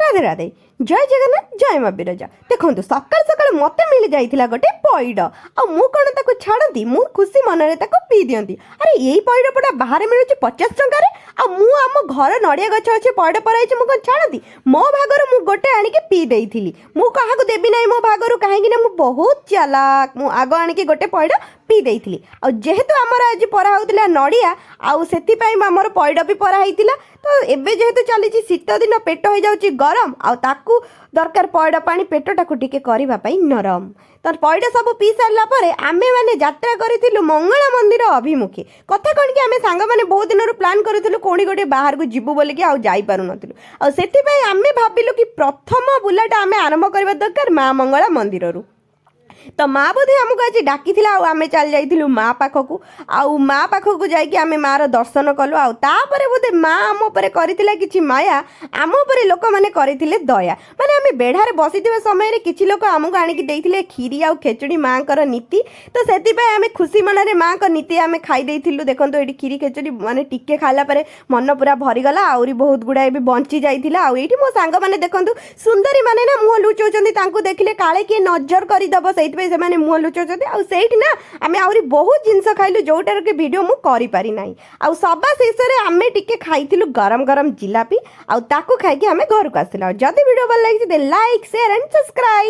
राधे राधे जय जगन्नाथ जय माँ बिरजा देखो सकाल सकाल मत मिल जाइला गोटे पैड आ मु कौन ताको छाड़ती मु खुशी मन में पी दियंती अरे यही पैड पटा बाहर मिलूँ 50 टकर आम घर नड़िया गछ अच्छे पैड पराई मु कौन छाड़ती मो भागर मु गोटे आणिकी पी देइथिली मु काहाकू देबी ना मो भागर कहीं मु बहुत चालाक मु आग आणिकी गोटे पैड पी देइथिली आ जेहेतु आमर आज परा होउतिला नड़िया आउ सेति आमर पैड भी परा होइतिला तो एबे जेहेतु चली शीत दिन पेट हो जाउची गरम आ ताकू दरकार पैड पानी पेटटाकू टिके करबा पई नरम तो पैड सब पी सारा पर आमे माने यात्रा करिथिलु मंगला मंदिर अभिमुखे कथा कौन कि आमे सांग माने बहुत दिन प्लान करिथिलु कोणी गोटे बाहर को जिबु बोली कि आ जाई पारु नथिलु आ सेति पई आमे भाबिलु कि प्रथम बुलाटा आमे आरंभ करबा दरकार माँ मंगला मंदिररू तो माँ बोधे आमको आज डाकी आम चल जाइलु माँ पाखक आउ माँ पाखक जाकि आम माँ दर्शन कलु आउे बोधे माँ आम कर कि माया आम लोक मैंने करते दया माने आम बेढ़ारे बसी समय किसी लोक आमको आणिकी देइथिले खीरी आउ खेचुड़ी माँ कर नीति तो से आम खुशी मन में माँ का नीति आम खाई देखो ये खीरी खेचुड़ी माने टिके खाला मन पूरा भरीगला आहरी बहुत गुड़ाए भी बंची जाइला आउ मो सांग मैंने देखूँ सुंदरी मैंने ना मुँह लुचाऊँ देखिले काले किए नजर करदब से मुँह लुचाऊँ आउट ना आम आहरी बहुत जिनस खाइलु जोटार कि वीडियो मु करि पारि नाही आउ सभा शेष में आम टिके खाइलु गरम गरम जिलापी आउ ताकू खाइकी आम घर को आसिला जदि वीडियो भल लगी लाइक शेयर एंड सब्सक्राइब।